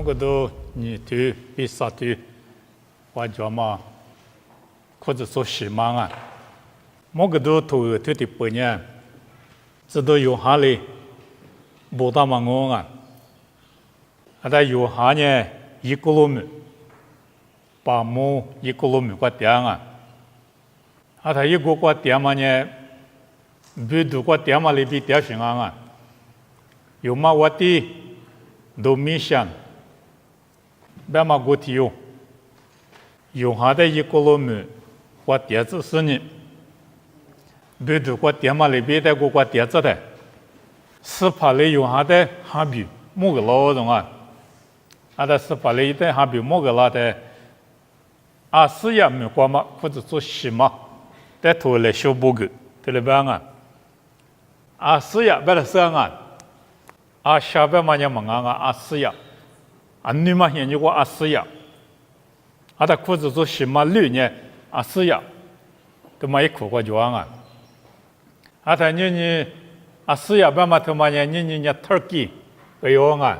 个都你头比啥头，我叫嘛，或者说喜忙啊，某个都头头的半年，这都有哈嘞，不大嘛我啊，啊在有哈呢1公里米，8亩1公里米个点啊，啊他一个点嘛呢，比度个点嘛里比点行啊，有嘛我的都米香。别嘛过体有，有哈的1公里米，我点子是呢，比如我点嘛里边的我点子的，是怕里有哈的哈比某个老人啊，啊的是怕里的哈比某个老的，啊是也没过嘛，或者做什么，在头来修补个，对了吧啊？啊是也别了是啊，啊下边嘛也忙啊是也。啊，你嘛现在我4呀，啊，他裤子做什么绿呢？4呀，都嘛一口过装啊。啊，他你4呀，别嘛他嘛呢，你 turkey 个样啊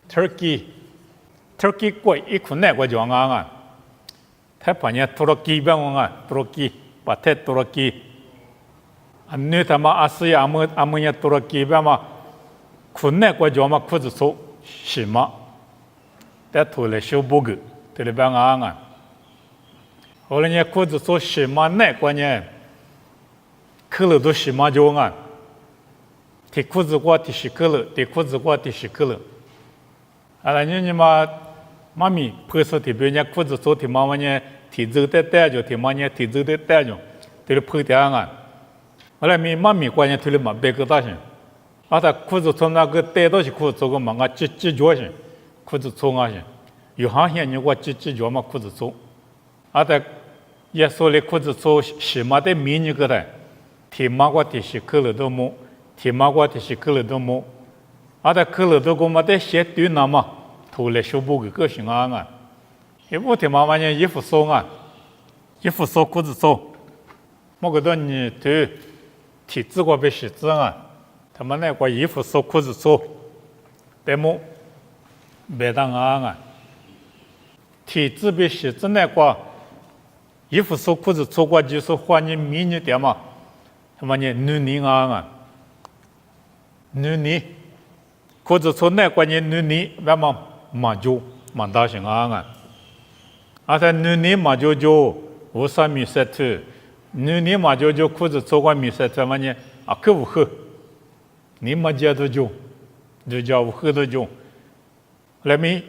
，turkey 过一口那个装啊。他把呢 turkey 别个啊 ，turkey 把他 turkey， 啊，你他妈4呀，阿么呢 turkey 别嘛，口那个装嘛裤子做什么？在头来修补个，对了吧啊？后来呢，裤子做什么那个呢？去了都什么就啊？提裤子过提洗去了，提裤子过提洗去了。啊，那你嘛，妈咪拍摄提别人裤子做提妈妈呢，提走的带着，提妈呢提走的带着，提了拍的啊。后来妈咪过呢提了嘛别个大些，啊，他裤子从那个带到去裤子做个嘛，几脚些。裤子粗啊些，有行业你我几脚嘛裤子粗，啊在也说的裤子粗，什么的迷你个的，提马过提洗去了都没，提马过提洗去了都没，啊在去了都个嘛在写对那嘛，头来修补个行啊，也不提妈妈呢衣服松啊，衣服松裤子粗，莫个到你头体质过被洗子啊，他们那个衣服松裤子粗，对么？别当啊！体质被洗子那个衣服说裤子错过就是换你迷你点嘛，他妈呢女啊，女裤子错那个你女那么马就蛮大型啊！啊，他女马就无啥米色头，女马就裤子错过米色头嘛呢啊可不喝，你马家都就叫无喝的就。来米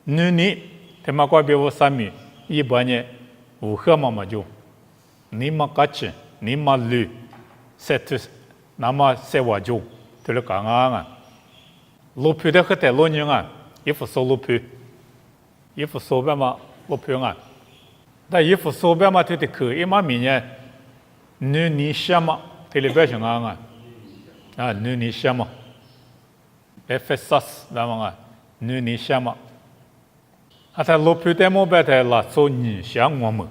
女他妈过别我3米，一般呢无喝嘛就，你嘛嘎吃，你嘛绿，色头那么色我就，对了讲啊，路皮的和带路人啊，衣服收路皮，衣服收边嘛路皮啊，但衣服收边嘛他的可以嘛米呢，女什么，对了别想啊，啊女什么 ，FSS 那么啊。女什么？啊，他路皮的么白的拉做女像我们，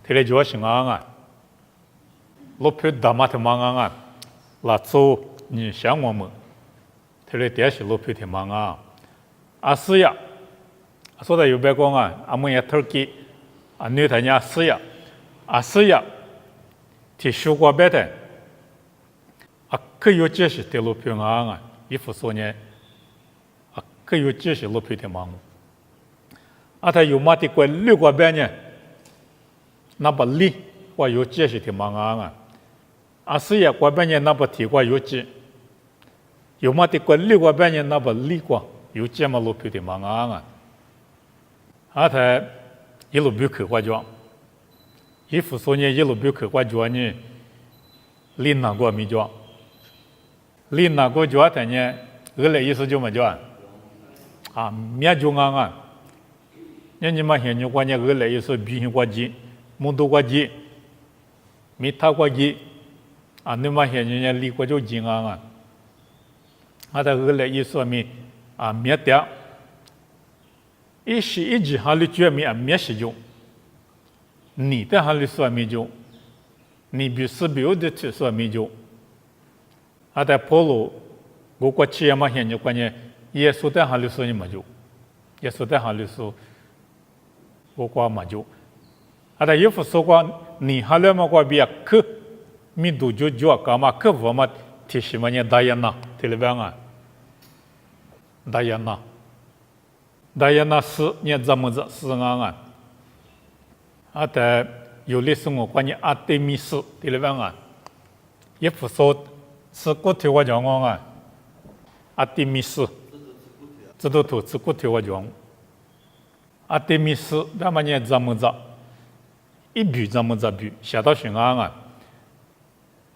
他来做什啊？路皮大嘛他忙啊，拉做女像我们，他来点是路皮的忙啊。啊是呀，说的有别讲啊，阿们也 turkey， 啊女他家是呀，啊是呀，提修过白的，啊可有这些的路皮啊，衣服说呢。可有这些路皮的忙，啊，他有嘛的过6个半呢，那把力我有这些的忙啊是也过半年那把提过有这，有嘛的过6个半年那把力过有这么路皮的忙啊他一路比去过装，衣服说呢一路比去过装呢，力哪个没装，力哪个装的呢，来意思就没装。啊，面中啊，你嘛现在关键来也是比过节，蒙多过节，没他过节，啊，你嘛现在离过就近啊，啊，他来也是没啊面点，一时一直还里绝没啊面是就，你的还里说没就，你比是比有的吃说没就，啊，在坡路我过去嘛现在关键。耶稣在哈里说你么就，耶稣在哈里说，我挂马就，但耶稣说过，你哈了嘛挂比亚克，米都就干嘛克我嘛提什么呢？大雁呐，对了吧啊？大雁呐是你怎么着是啊？但有历史我关于阿德米斯，对了吧啊？耶稣说是骨头我讲啊，阿德米斯，这都头是骨头我讲。阿德米斯，那么你怎么着？一笔怎么着笔，写到寻啊！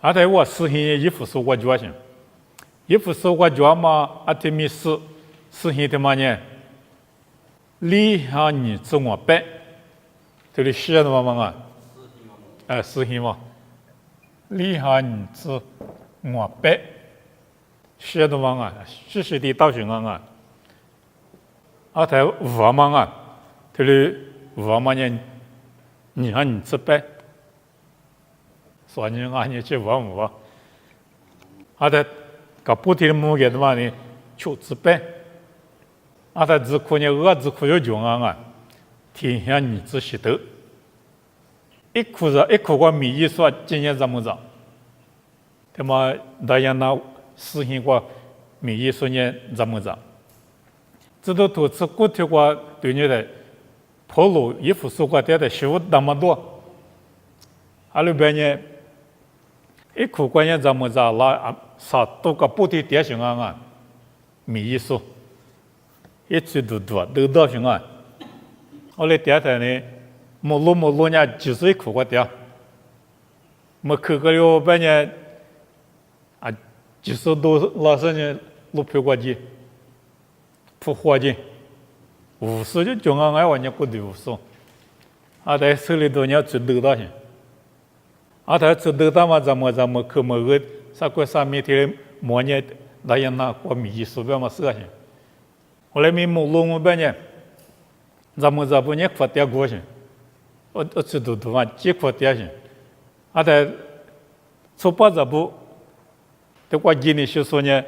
但我实行耶稣说过行，耶稣说过嘛，阿德米斯实行的嘛呢？立下你自我办，这里写的嘛啊？实行嘛，立下你自我办，写的嘛啊？实时的到寻啊！但我嘛啊？这里我嘛呢？你看你自办，所以你去我，但搞不提的木给的嘛呢？就自办，但只可呢自可有穷啊！天下你自习得，一苦个米一说今年怎么着？他妈大家那实行过米一说呢怎么着？这都都是骨头过对你的。跑路衣服说过的食物那么多，阿里边呢，一口关键怎么着啦？啥都个不提点行啊？米一说，一去都到行啊！我来点台呢，没路呢，就是一口个点，没口个了边呢，啊，就是都老是呢路票过去，不花钱。50就中央爱玩你过的50，在手里头你要去得到些，他去得到嘛怎么可么个啥个啥媒体模拟大家拿过米数表嘛是些，后来没路我边呢，怎么不你发点过些，我去都嘛几块点些，在初八不，这个今年就说呢，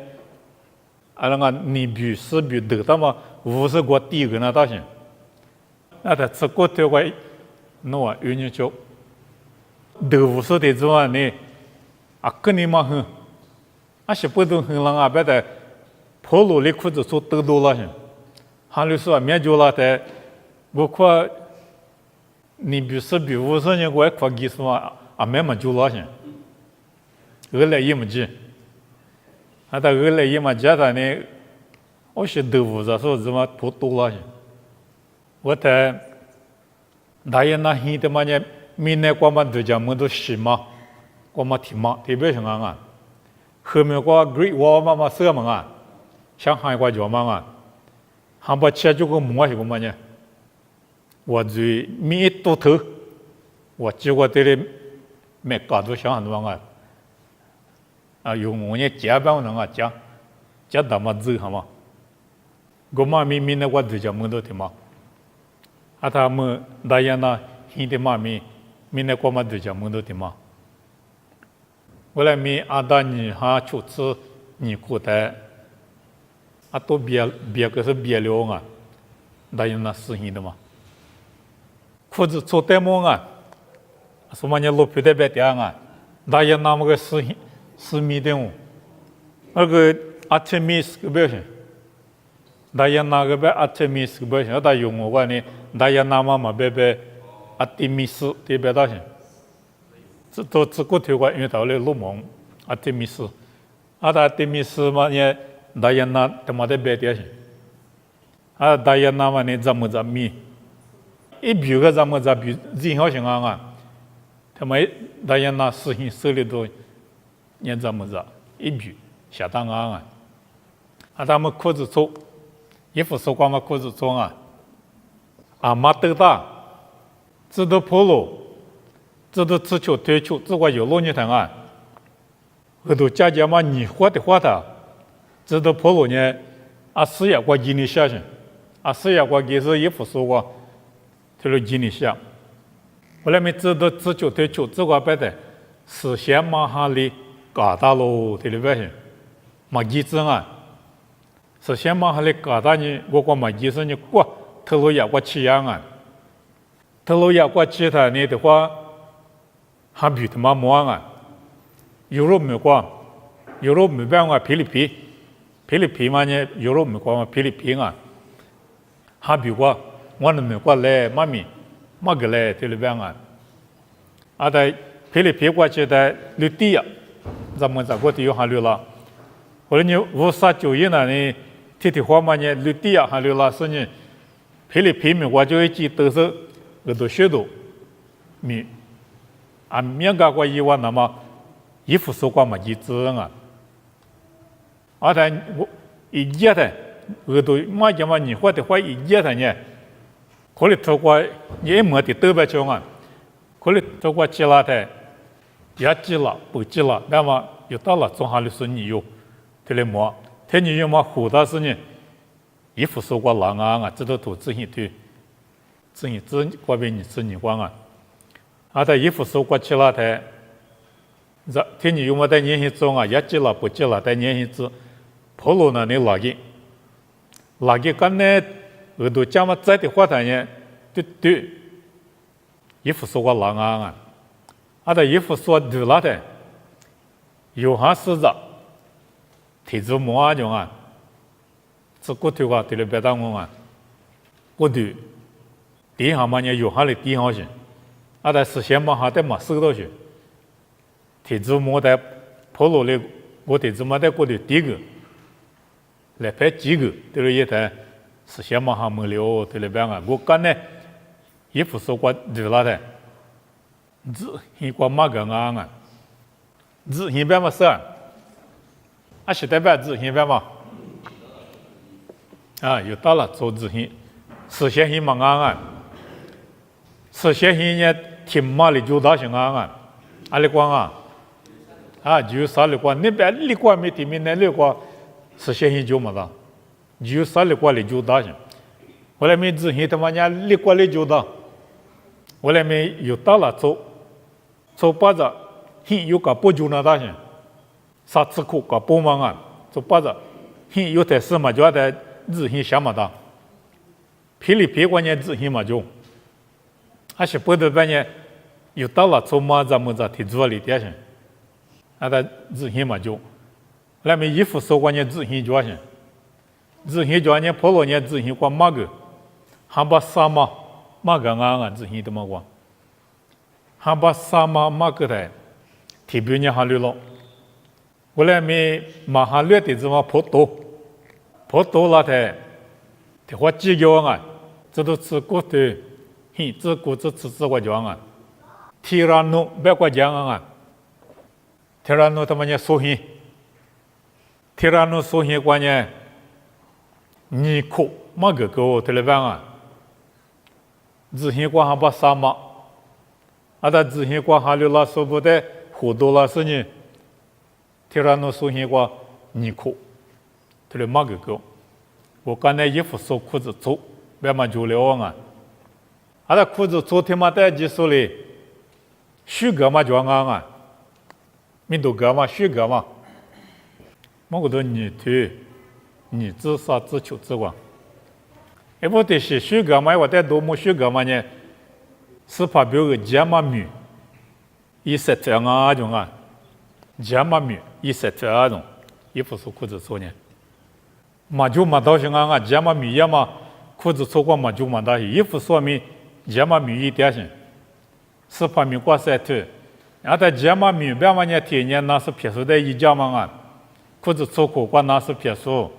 那个你比是比得到嘛。50个第一个那大行，他吃过头个，喏，有人就，得50的之外呢，跟你嘛很，是不都很浪别的，跑路的裤子做得多了行，还有说免就了的，我看，你比50年我看技术免嘛就了行，来也没急，但来也没急的呢。我是豆腐子说怎么不多了？我在大雁那黑的嘛呢，明年过嘛都讲么都西嘛，过嘛提嘛，特别什么啊？后面过 Great Wall 嘛什么啊？上海过叫嘛啊？还把车就个摸是个嘛呢？我最米多头，我结果这里没搞到上海的啊，用我呢加班能加他妈走好吗？我妈咪那我就叫么都听嘛，他们大雁那现在妈咪那我嘛就叫么都听嘛。后来咪阿达你哈出次你过的，都别个是别了啊，大雁那实行的嘛。裤子做代么啊，什么你路皮的别点啊，大雁那么个实米的哦，那个阿切米斯个表现。大雁那个别阿特米斯不行，他用我呢，大雁那嘛别阿特米斯特别大行，这都只顾头个，因为到了路蒙阿特米斯，阿特米斯嘛呢，大雁那他妈的别点行，大雁那嘛呢怎么米，一比个怎么比，人好行啊，他妈大雁那实行手里头，你怎么一比下当啊，他们裤子粗。衣服说光嘛裤子装马豆大，这都破路，这都自求退求，这个有路你看啊，后头家家嘛你花的，这都破路呢，事业过经历下去，事业过也是衣服说过，就是经历下，后来没这都自求退求，这个别的，实现嘛哈里搞大喽，对不对？嘛机制首先嘛，还来搞大你，我光嘛意思你过头路也过去样啊，头路也过其他呢的话，还比他妈么啊？有肉没过，有肉没办法，菲律宾嘛呢，有肉没过嘛，菲律宾啊，还比过，我那没过来，妈个来，菲律宾啊，啊在菲律宾过去的绿地啊，咱们在过地有还绿了，后来你5491年呢，天花嘛呢，绿地啊还绿了，是呢，菲律宾没过就一记都是耳朵血都米，啊面个过以外那么。衣服收光嘛，一只啊，而且我一热的，耳朵嘛讲嘛，你或者话一热的呢，可能透过你没得多白种啊，可能透过其他的，也记了不记了，那么有到了中下的是你有，对了么？天你有么好的是呢？衣服收光冷啊，这都都自行对，自行自过边你自己光啊，而且衣服收光其他的。天你有么在年轻中啊，也记了不记了，在年轻之，跑路呢你哪个干呢？耳朵讲嘛在的话谈呢，对，衣服说过冷啊，的衣服说对了的，有哈是的，体质么啊种啊，这骨头啊对了别当我啊，骨头，地上嘛呢有哈的地上去，的实现嘛哈在嘛收到去。体质没得跑路的，我体质没得过的第一个，来拍几个，对了一台实现嘛还没了，对了边啊，我干呢，衣服说过热了的，自行过马个啊，自行边嘛是啊，是代表自行边嘛，啊，又到了做自行，实现行嘛啊，实现行呢，挺马的就到行啊，阿里光啊。啊，就啥里过，那边里过没地面那里过，实现性就没了。就啥里过里就大些，后来没执行他妈伢里过里就大，后来没又到了走把子，有个不就那大些，啥吃苦个不忙啊，走把子，有台事嘛就要在执行下嘛大，霹雳别关键执行嘛就，还是不得半年，又到了走嘛咱们这提出里点些。他自行嘛就，那么衣服收关键自行脚些，自行脚呢跑路呢自行过马个，还把啥嘛马个啊自行怎么过，还把啥嘛马个的，提别呢还溜了，后来没马上略的怎么跑多了的，的话几个啊，这都是过的，这过这吃过讲啊，提上弄别过讲啊。提拉诺他妈呢收钱，提拉诺收钱关键，你哭嘛个狗对了办啊？自行光还把啥嘛？他自行光还有那说不得好多了是呢？提拉诺收钱光你哭，对了嘛个狗？我刚才衣服收裤子走，别嘛就了啊！他裤子走他妈带几手嘞？虚个嘛就啊！民都干嘛学干嘛？某个都你推，你自杀自求自亡。也不得是学干嘛？我在多么学干嘛呢？是发表个加码米，一set这样啊种啊，加码米一set这样种，衣服是裤子错呢。嘛就嘛到些啊，加码米也嘛裤子错过嘛就嘛到些，衣服说明加码米一点些，是发明过set。在节嘛明白嘛呢？天年那是撇数的一家嘛啊，裤子错过过那是撇数，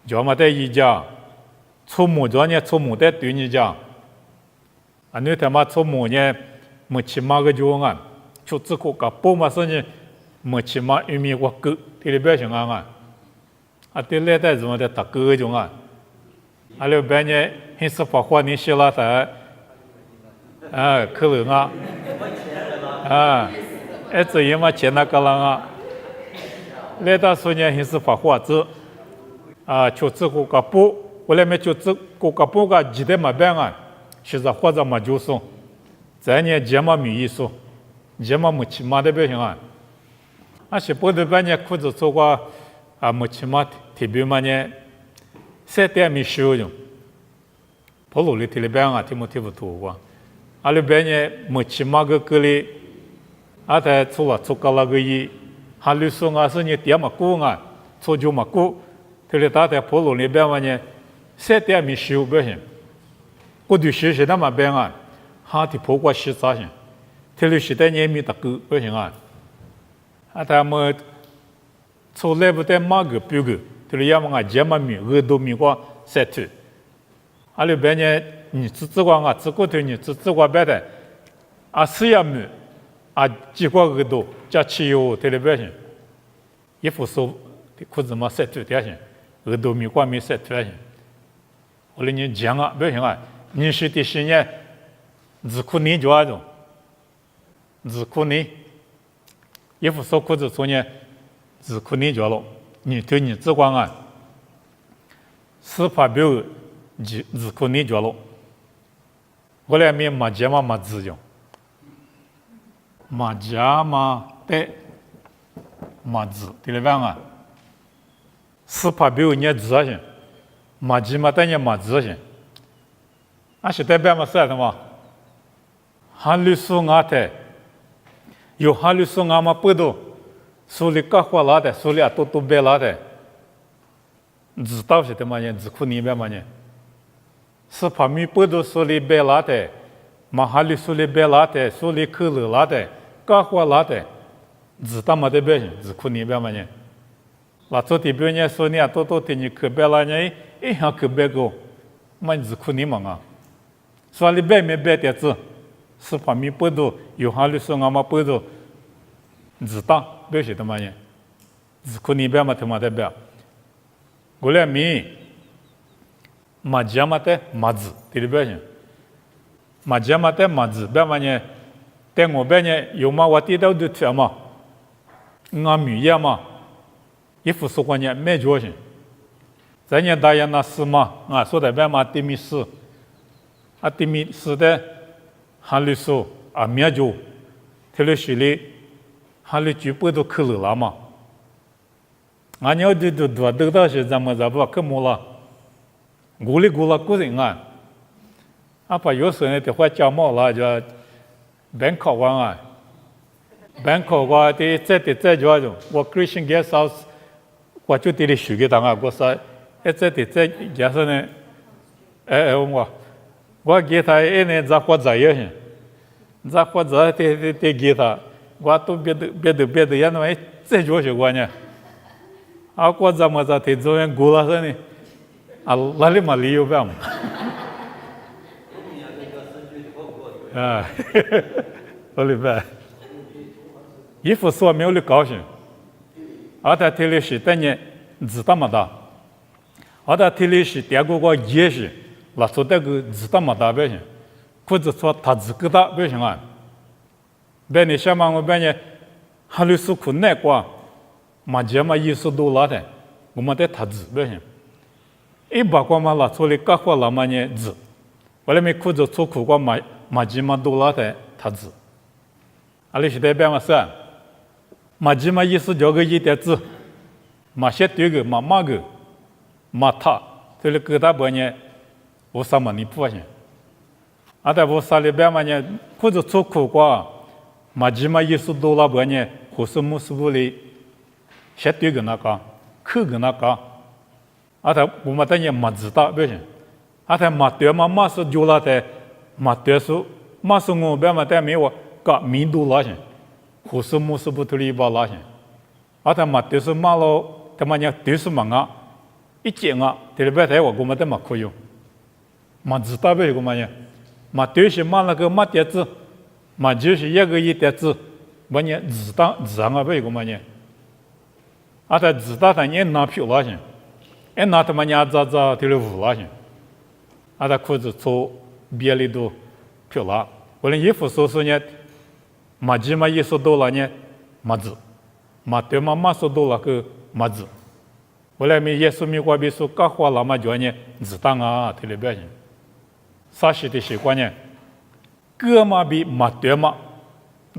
叫嘛的一家，错母着呢错母的对你讲，你他妈错母呢，没起码个就啊，就只个个不嘛是呢，没起码一米我狗，这里边行啊，对来的怎么的大狗种啊，里边呢，还是发话你写了的，可能啊。这也嘛钱那个了啊，来到时呢还是发货子，就这个布，我来没就这个布个记得嘛办啊，现在或者嘛就送，再呢节嘛米一送，节嘛没起码的不行啊，是不得半年裤子做过没起码特别嘛呢， 3点没修用，跑路里提了边啊，提莫提不多哇，阿里边呢没起码个个哩，阿在出啊出个那个伊，哈里说啊是你点嘛过啊，出就嘛过，提了大在跑路里边嘛呢，3点没修不行，我对学习那么边啊，哈提跑过洗澡行，提了时代年没得够不行啊，阿他们出来不得马个标个。提了要么啊，节嘛米耳朵米个塞土，阿里边呢，你只光啊，只过头你只光白的，啊是要米，啊几个耳朵加汽油提了不行，衣服说裤子嘛塞土点行，耳朵米光米塞土行，我来你讲啊不行啊，你是的是呢，只裤你就那种，只裤你，衣服说裤子说呢，只裤你就了。你对你只管啊，司法表自可你觉了，我来面马家嘛马自用，马家嘛的马自，对了吧啊？司法表你自行，马家嘛等你马自行，啊是代表嘛是什么？哈律师阿太，有哈律师阿嘛不多。手里搞活拉的，手里啊都白拉的，知道是的嘛呢？只苦你白嘛呢？是旁边不都手里白拉的，马哈里手里白拉的，手里口勒拉的，搞活拉的，知道嘛的白行，只苦你白嘛呢？那做的别人说你啊都的你可白拉呢，一样可白个，嘛只苦你嘛啊？说你白没白的子，是旁边不都有哈里说俺嘛不都知道。不是的嘛呢？只可你别嘛他妈的别，我来米马家嘛的马子，对不对？马家嘛的马子，别嘛呢？但我别呢有嘛我地道的吃嘛，俺米呀嘛，一副说过呢没做行，咱呢大人那是嘛啊，说的别嘛地米是，啊地米是的，哈里说啊没做，特别是哩。哈里举不都去了嘛？俺要的都得到是咱们这不去么了？我里过了个人啊，啊把有时呢的话讲嘛了就本考完啊，本考完的再叫种，我 Christian Guest House 我就得学给他啊，我说再假设呢，我给他呢咋活咋样行，咋活咋得给他。我都别的，也那么再做些关呢。啊，我怎么在这做人过了是呢？啊，哪里嘛理由吧嘛？啊，哪里吧？衣服说没有的高兴，而他提的是等你知道么的，而他提的是第二个也是，那说这个知道么的不行，或者说他自个的不行啊。别你想嘛，我别你哈律师困难过，嘛节嘛$10的，我们得他字不行。一把过嘛拉出来搞活了嘛呢字，我来没裤子出口过嘛节嘛$的他字，阿里是代表嘛是，嘛节嘛叫个一点字，嘛些对个嘛个嘛他，这里各大半呢，我什么你不行，阿在我啥里边嘛呢，裤子出口过。嘛，起码$10半年，或是木师傅哩，些对个那个，口个那个，啊，他我们等于嘛知道不行，啊，他嘛对嘛是就那的，嘛对是嘛是我别嘛对没我个民度拉行，或是木师傅头里把拉行，啊，他嘛对是嘛咯，他嘛呢对是嘛啊，一见啊，这里边台我们得嘛可以，嘛知道不是个嘛呢，嘛对是嘛那个嘛点子。嘛就是一个一点子，我呢自然啊，为个嘛呢？啊，他自打他也拿票了先，也拿他妈伢咋的了五了先，啊，他裤子从别里头票了，我连衣服说呢，嘛起码$10了呢，嘛子，嘛对嘛$10了个嘛子，我来没耶稣没话别说，搞花了嘛就呢，自当啊，对了不行，啥时的习惯呢？个嘛比嘛对嘛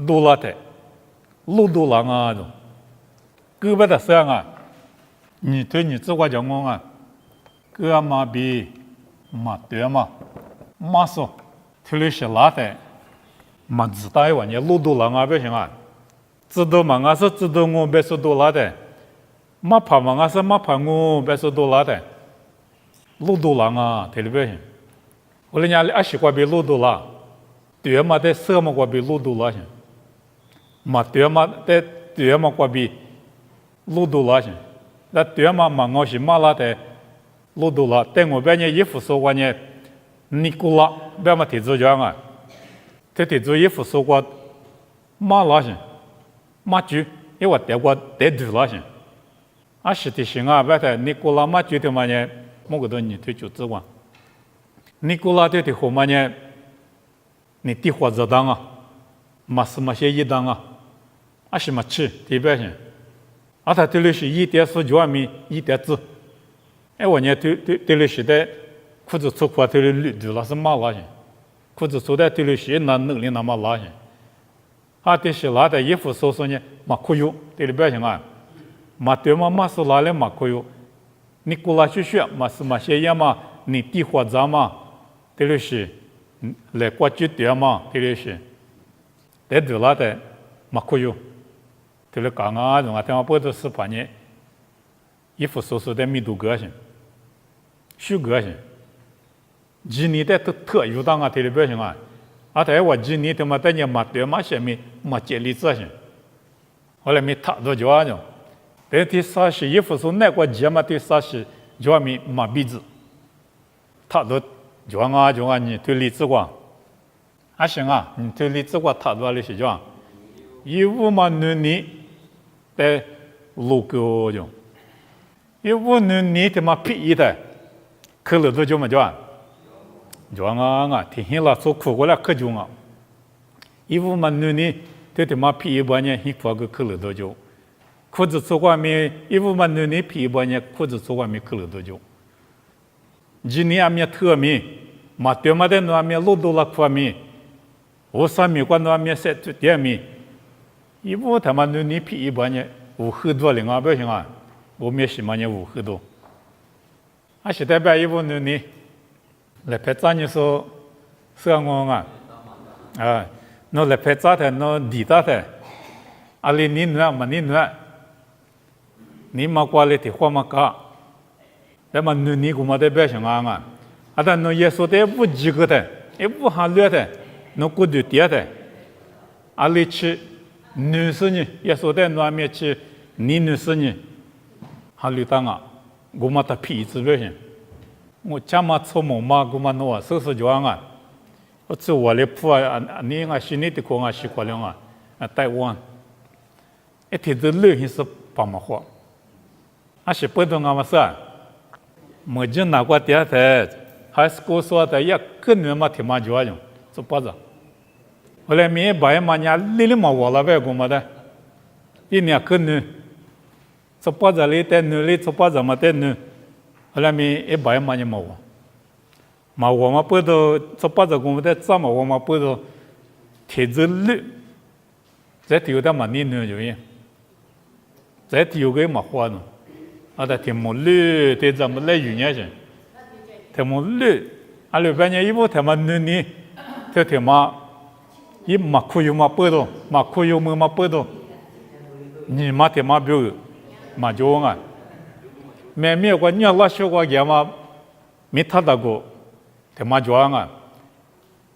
多了的，路多了啊种，个别的事啊，你对你自我讲我啊，个嘛比嘛对嘛，嘛说，特别是拉的，嘛知道一万年路途lang啊，不行啊，知道嘛啊是知道我别说多拉的，嘛怕嘛啊是嘛怕我别说多拉的，路途lang啊，特别不行，我人家阿西瓜比路途啦，对嘛的什么瓜比路途啦行，嘛对嘛的对嘛瓜比路途啦行，那对嘛嘛我是嘛拉的。路途了，但我别人衣服说过呢，尼古拉别嘛提出讲啊，他提出衣服说过马拉行，马驹，因为德国得对拉行，啊实际上啊，别的尼古拉马驹的嘛呢，某个多你推就知光，尼古拉的后嘛呢，你地火子当啊，嘛是嘛些一当啊，啊是嘛吃特别行，啊他这里是一点数九米一点字。哎，我呢，对了时代，裤子穿过对了绿对了是马拉些，裤子穿的对了是那能力那么拉些，啊，对是拉的衣服说说呢，马可有对了表情啊，马对嘛马是拉的马可有，你过来去学马是马些样嘛，你地火杂嘛，对了是，来过去对嘛，对了是，对对拉的马可有，对了讲啊，种啊，他们不都是把呢，衣服说说的密度高些。许个性，今年的特有当啊，特别表现啊，啊，台湾今年他妈等人嘛对嘛些没嘛接力执行，后来没太多就啊种，但第三是衣服说那个节嘛，第三是就没嘛鼻子，太多就啊你对例子光，啊行啊，你对例子光太多了是就啊，衣服嘛你的路过种，衣服你他妈便宜的。可乐都叫么叫啊？叫啊！天黑了，做苦过来可叫啊！衣服嘛，你对他妈皮一半年，一块个可乐都叫。裤子做外面，衣服嘛，你皮一半年，裤子做外面可乐都叫。今年阿面特面，嘛对嘛的那面路多了块面，我上面关那面晒出点面，衣服他妈你皮一半年，我很多零啊，不行啊，我面什么年我很多。啊，现在把衣服你来拍照你说是我啊，啊，那来拍照的那地大的，啊里你暖嘛你暖，你嘛过来的话嘛搞，那么你古嘛的表现啊，啊但那耶稣的不及格的，也不含略的，那过度点的，啊里去女士呢，耶稣的那面去你女士呢，还里当啊。我嘛他皮子表现，我家嘛做梦嘛，我嘛弄啊，手就啊，我做我的铺啊，你啊心里的空啊，习惯了啊，台湾，一天都流行是帮忙活，啊是不懂啊嘛是啊，没就拿过点的，还是我说的也更难嘛听嘛就用，做包子，后来没白嘛人里嘛我了呗，我嘛的，一年更难。做包子里带女里做包子嘛带女，后来咪一百嘛就冇，嘛我嘛不都做包子我们在做嘛我嘛不都贴着绿，在丢的嘛你女就样，在丢个嘛花呢，啊在贴木绿贴怎么来用呀些，贴木绿，啊里边呢衣服贴嘛女贴嘛，一嘛可有嘛不都，嘛可有么嘛不都，你嘛贴嘛表。嘛就啊，没过你老学过嘢嘛，没他大过，他妈就啊，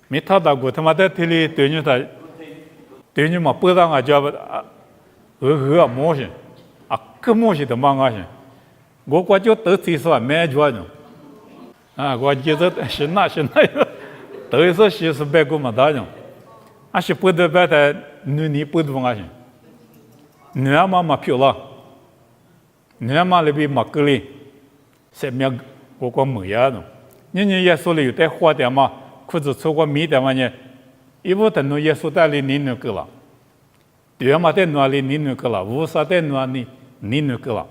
没他大过，他妈在这里对你嘛不当啊，就模型，啊，个模型的嘛啊些，我就都提说没就呢，啊，我就是是那，都是白过嘛大人，啊是不得白的你不懂啊些，你嘛漂亮。你嘛那边马格里，下面我没呀喏，你耶稣里有带花的嘛，裤子穿过米的嘛呢，一部等到耶稣带里你那个了，对嘛带哪里你那个了，无啥带哪里你那个了，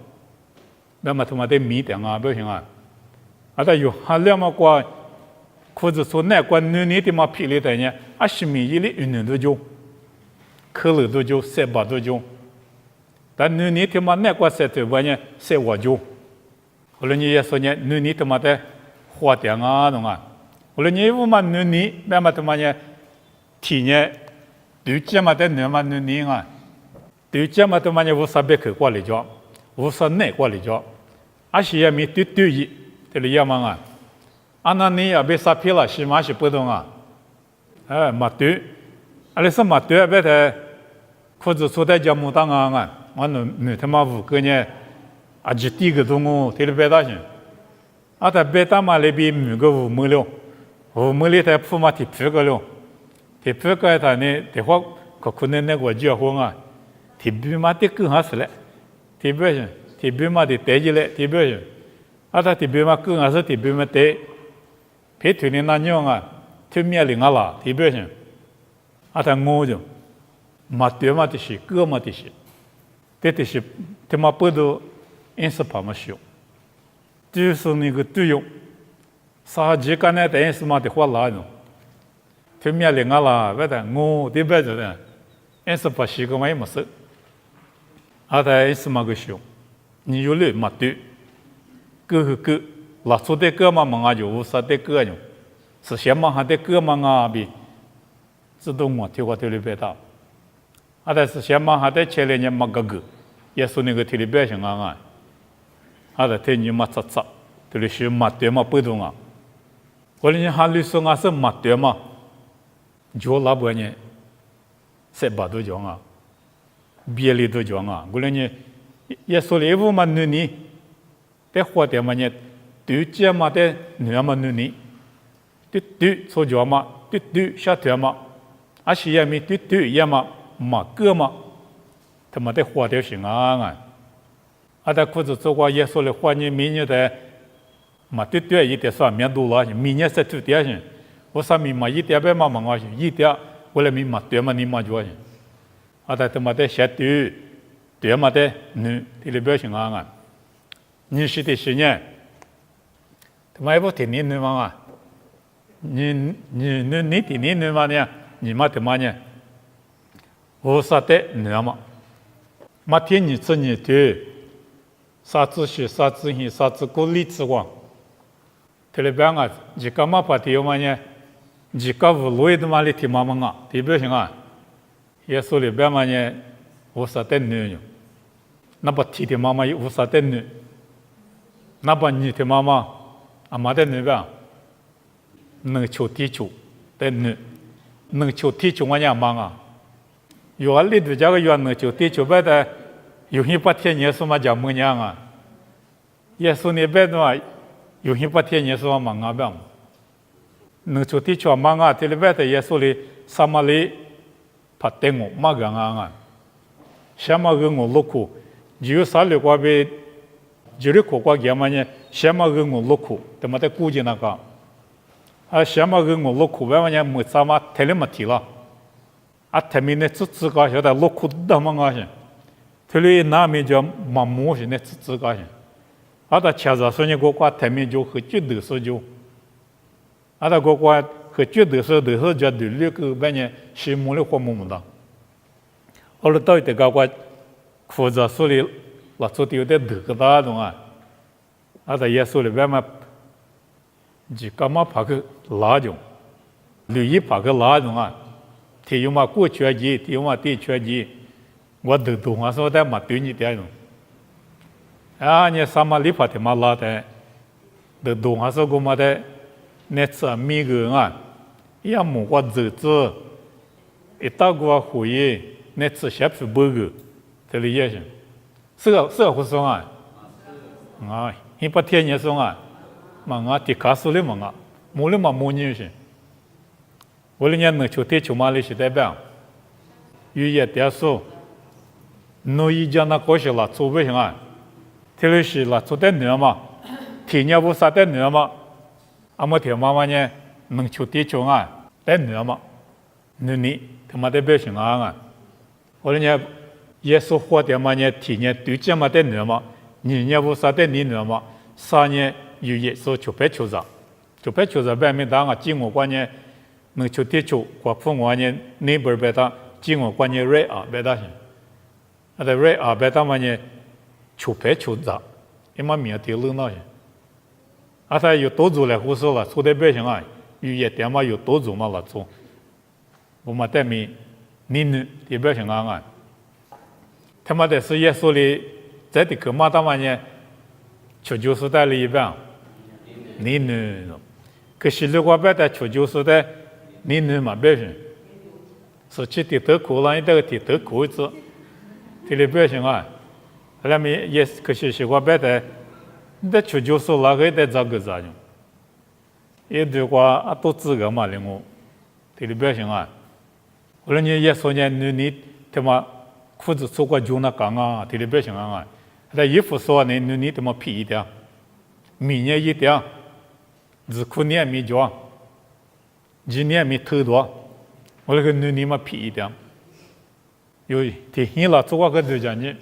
那么他妈带米的啊，不行啊，啊他有还两嘛过，裤子穿那过你的嘛皮里的呢，啊是米一里运都就，可乐都就300都就。但你他妈那个塞头把呢塞我就，无论你耶稣呢，你他妈的花点啊弄啊，无论你无嘛你，那么他妈呢，体呢，对这么的那么你啊，对这么他妈呢无啥别去过来着，无啥内过来着，而且也没对一，这里也嘛啊，安那你也别啥皮了，是嘛是不懂啊，嘛对，阿里是嘛对，别的裤子出在家木当啊，我你他妈五个呢。啊，就第一个动物，这里别大些，啊，他别大嘛，那边每个5亩了，5亩里头铺嘛提皮个了，提皮个他呢，的话可能那个结婚啊，提皮嘛的更好是嘞，提皮些，提皮嘛的带起来，提皮些，啊，他提皮嘛更好是提皮嘛带，皮腿的那样啊，腿面领啊啦，提皮些，啊，他我就，嘛对嘛的是，个嘛的是，这是他妈不都。因是怕么修，就是那个队友，啥时间呢？等于是嘛的话来着，对面领啊啦，别的我对别着的，因是怕习惯嘛也没事，啊，但因是嘛个修，你有嘞嘛对，个，拉出的个嘛嘛就无啥的个呢，是先嘛还的个嘛啊比，自动嘛听话对里别打，啊，但是先嘛还的前2年嘛个，也是那个对里别行啊。啊，在天你嘛擦，这里是嘛对嘛不懂啊。我哩哈律说啊是嘛对嘛，就那不呢，7-8都讲啊，别里都讲啊。我哩呢，也说了一部嘛你，在花店嘛呢，对这嘛的你嘛你，对说讲嘛，对下对嘛，而且也没对也嘛个嘛，他妈的花店行啊。啊，他裤子做过耶稣的话，你明年的嘛对一点算面多了，明年是2点些，我上面嘛1点半嘛忙些，1点我来面嘛对嘛你嘛做些，啊，他妈的写对嘛的你这里边行啊，你是的是呢，他妈也不听你嘛啊，你听你嘛呢，你嘛他妈呢，我啥的你嘛听你吃你对。啥子学，啥子行，啥子过例子光。这里边啊，你干嘛把题嘛呢？你搞无路的嘛里提嘛嘛啊，对不行啊？耶稣里边嘛呢，无啥的女，那把提的妈妈有无啥的女，那把你的妈妈阿妈的女吧，能求地球的女，能求地球嘛呀妈啊，有啊里头这个有能求地球别的。有些把天耶稣嘛讲么样啊？耶稣那边的话，有些把天耶稣嘛忙啊边，能做地球忙啊，这里边的耶稣里撒玛利怕等我嘛个啊，什么个我落苦，有啥里瓜边，就是苦瓜讲嘛呢？什么个我落苦，他妈的估计那个，啊什么个我落苦，为嘛呢？没啥嘛，太里没提了，啊他们那自个晓得落苦的嘛个些。这里那面叫麻木些，那自个些，啊，他吃着说你国家台面就和绝对说就，啊，他国家和绝对说的说叫对那个半年是没的活么的，后来到这个国家，负责说的老做的有点得个大种啊，啊，他也说的外面，你干嘛怕个拉种，旅游怕个拉种啊，体育嘛过全级，体育嘛地全级。我都懂啊，说的嘛对你点种，啊，你什么里怕的嘛拉的，都懂啊，说过嘛的，那次米个啊，也没过走，一到过会议，那次下皮不个，这里也行，是胡说啊，啊，你把天也说啊，嘛啊，地卡苏里嘛啊，没了嘛没你些，我里年能求地球嘛里是代表，有也点数。农业家那过去了，做不行啊，特别是了做点牛嘛，天年不杀点牛嘛，阿么天妈妈呢能求地球啊，点牛嘛，你他妈的不行啊，我呢耶稣活点嘛呢，天年对这么点牛嘛，你年不杀点你牛嘛，3年有耶稣求白求着外面当啊，进我关呢能求地球，国父我呢那边白当进我关呢瑞啊白当行。啊，在瑞啊，别他妈呢，求白求杂，一嘛面对冷那些，他有多做来胡说了，说的百姓啊，有一点嘛有多做嘛了做，我们带明你呢的百姓啊，他妈的是耶稣的在的可嘛他妈呢，求救时代里边，你呢，可是如果别在求救时代，你呢嘛百姓，是去的得苦了，一个的得苦子，的百姓啊，那么也可是如果别在。在求救时那个在咋个咋样？也对话啊，都资格嘛，另外，这里表现啊，后来你也说呢，你他妈裤子穿过就那干啊，这里表现啊，那衣服说呢，你他妈皮一点，明年一点，日裤年没脚，今年没头多，我那个你嘛皮一点，有提醒了做个就讲呢，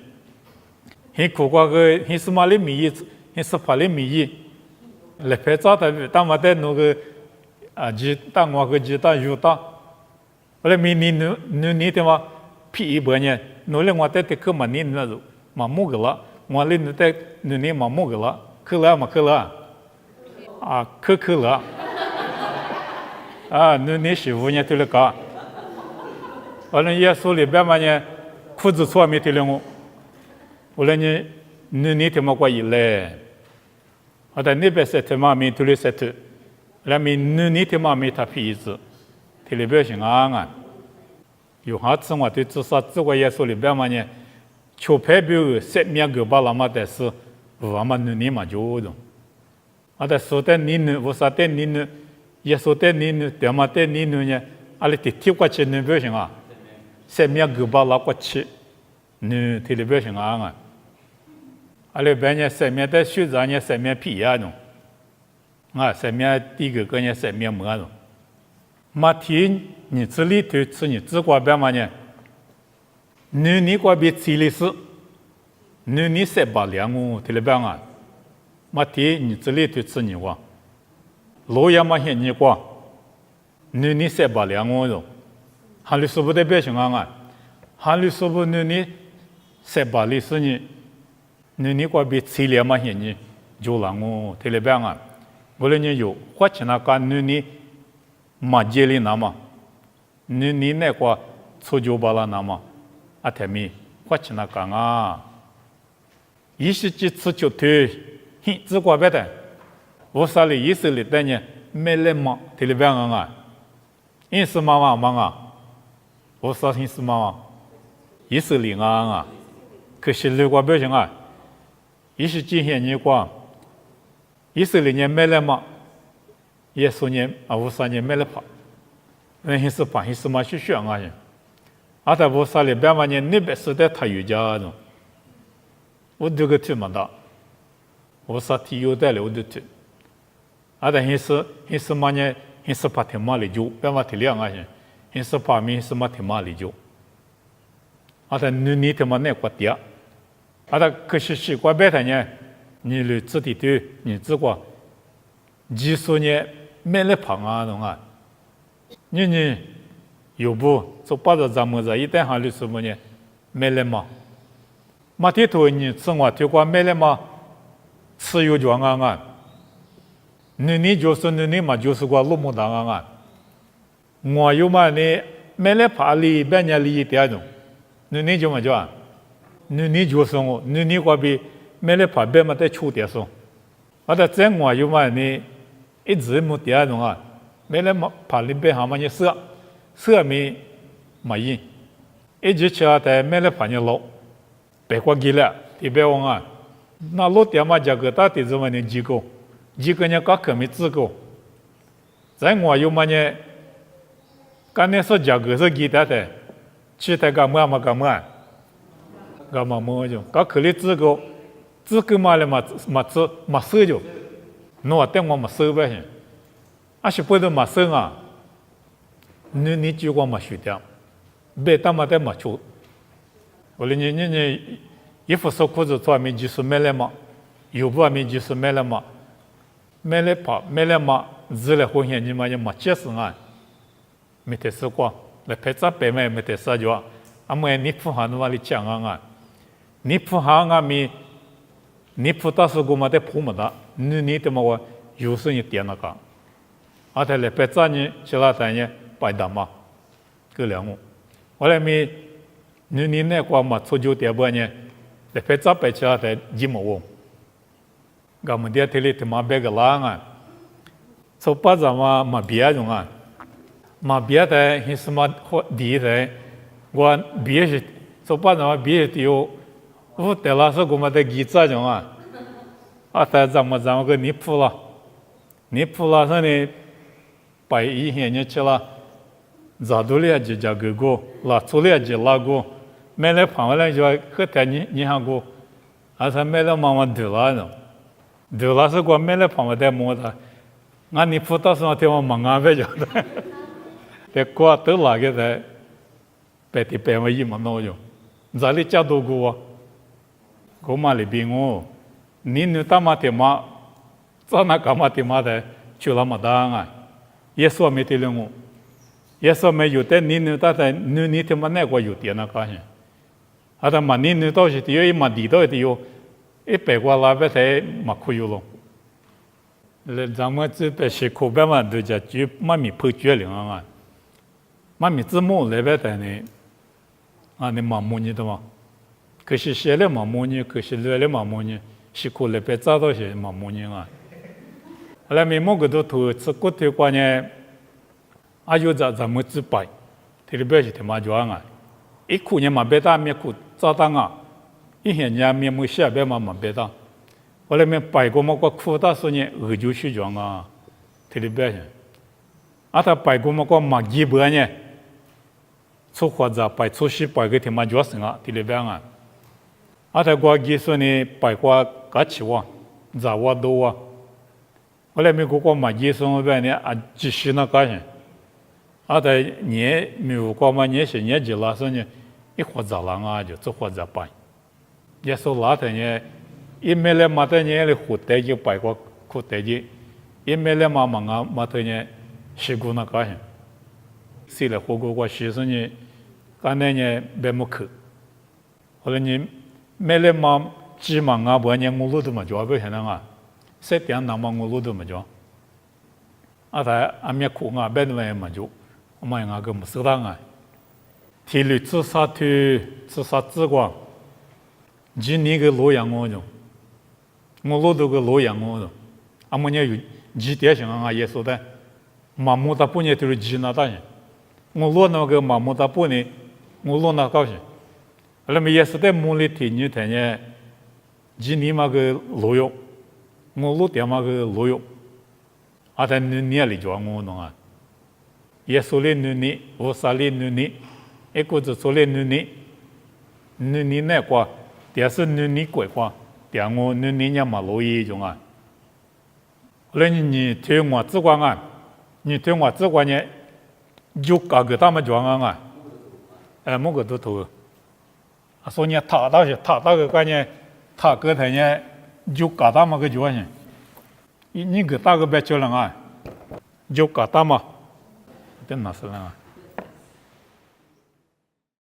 还苦过个还是嘛的米意。你是法律名义，来拍照的，当我在那个啊，鸡当我个鸡蛋肉蛋，后来你的嘛，皮一百年，那里我在的可嘛你那种嘛木个了，我里那在你嘛木个了，去了嘛去了，啊去了，啊你媳妇呢对了个，后来耶稣里边嘛呢，裤子穿没对了我，后来呢。你他妈过一来，啊！但那边是他妈没对了是的，那么你他妈没他皮子，他里边是啊，有下次我对至少这个耶稣里边嘛呢，求派表7个巴拉嘛的是，我们你嘛就的，啊！但说的你呢，我说的你呢，耶稣的你呢，对嘛的你呢，啊！里提过去那边是啊，7个巴拉过去，你他里边是啊。阿拉边呢，上面的学长呢，上面皮呀种，啊，上面第个个呢，上面膜种。马天你这里头吃你这块边嘛呢？你块边吃的是，你380哦，这里边啊，马天你这里头吃你块，老爷嘛些你块，你380哦种，哈里说不得别想啊，哈里说不你380是你。你过比吃了嘛些呢？就让我这里边啊，我来呢有花钱那个你马街里那么，你那个出酒吧了那么，啊他们花钱那个啊，一时几次就退，嘿，这个别的，我说了意思里的呢，没来嘛，这里边啊，因是妈啊，我说因是妈，意思里啊，可是如果不行啊。一是今天你讲，以色列人买了嘛，耶稣人啊，53年买了怕，那还是怕，还是嘛去选啊人，啊，他无啥里边嘛人那边时代他有家种，我这个听嘛的，我啥提有带了我都听，啊，但还是嘛人，还是怕听嘛里就，别嘛听两啊人，还是怕咪还是嘛听嘛里就，啊，但你听嘛那个点。啊，他可是习惯白他呢，你来自己对，你这个技术呢买了胖啊，懂啊？你有不做把着咱们这一旦行的什么呢？买了嘛？马天头你吃我推过买了嘛？吃有就啊，你就是你嘛就是个老母当啊，我有嘛呢买了怕里边呢里一点种，你就嘛就啊？你就是我，你个比买了怕别嘛在出点数，啊，但在我有嘛呢，一直没点种啊，买了嘛怕里边哈嘛你色没嘛赢，一直吃在买了怕你老，别过给了，你别忘啊，那老点嘛价格大的怎么能几个呢个可没资格，在我有嘛呢，刚才说价格是给的，其他干嘛干嘛。干嘛么就？搞可里资格嘛了嘛收就，那等我嘛收呗先，啊是不得嘛收啊，你就光嘛收掉，别当嘛得嘛出，我说你衣服说裤子穿没就是买了嘛，有不没就是买了嘛，买了嘛，日来后天你嘛也嘛解释啊，没得事过，来拍照白买没得事就，啊么你不好那里讲啊。你不好啊咪，你不到时候嘛得破么的，你他妈我有时你点那个，阿他来白早呢，其他单呢白打嘛，个两个，后来咪你那个嘛，出酒店不呢，来白早白其他的一毛哦，我们店里他妈白个狼啊，从巴掌嘛别种啊，嘛别的还是嘛好地的，我别是从巴掌别的有，我得了是我们的记者种啊，啊他怎么个你铺了。你普拉上呢，白一天你去了，咋都了就叫个个，拉出来就拉个，买了胖了就和他你还个，还是买了妈妈丢了呢，丢了是我买了胖了在摸的，俺你普到时候他们忙安排着的，在过都拉个在，白天白晚一么闹着，咋里加多个啊？我妈里边哦，你他妈的妈。在那干嘛的嘛的，去了嘛当啊，也说没得了我，也说没有的你他在你他妈那个有点那个些，啊他嘛你到时的有嘛地到的有，一百个老百姓嘛可有了，咱们这边是口边嘛都叫就妈咪破绝了啊，妈咪自摸来边的呢，啊你嘛摸你的嘛，可是写了嘛摸你，可是来了嘛摸你，是口来边找到些嘛摸你啊。后来咪某个都头吃骨头关呢，啊有咱们自摆，这里边是他妈装啊，一哭呢嘛别打面哭早当啊，一天呢面没下边嘛别打，后来咪摆过么个哭打时呢二九虚装啊，这里边是，啊他摆过么个嘛几百呢，出或者摆出去摆个他妈装生啊，这里边啊，啊他过几时呢摆过嘎起哇，咋哇多啊。后来美国过嘛，医生那呢啊，继续那个人，啊，在年美国过嘛，年是年纪那时候呢，一活着了啊，就做活着办，也说那天呢，一没来嘛的呢，来活得就摆过活得就，一没来嘛啊嘛的呢，习惯那个人，谁来活过学生呢，刚才呢别没去，后来呢没来嘛几嘛啊，不然我路都嘛就不现在啊。谁点那么我路都没着，啊他阿面苦啊，别的没没着，我们那个没适当啊，体力自杀之光，今年个洛阳我着，我路都个洛阳我着，阿么呢有几点上啊也说的，马木大半年都是几那大人，我路那个马木大半年，我路那高兴，那么也是在木里天女天呢，今年嘛个洛阳。我路点嘛个路用，啊，他你里叫我弄啊，也说了你，我啥里你，一个就说了你那个，但是你鬼话，点我你也嘛路一种啊，后来你听我只管啊，你听我只管呢，就搞个他们讲啊，某个都头，啊，说你他到个关键，他个他呢。就搞他嘛个就行，你个大个别叫人啊，就搞他嘛，真那是人啊。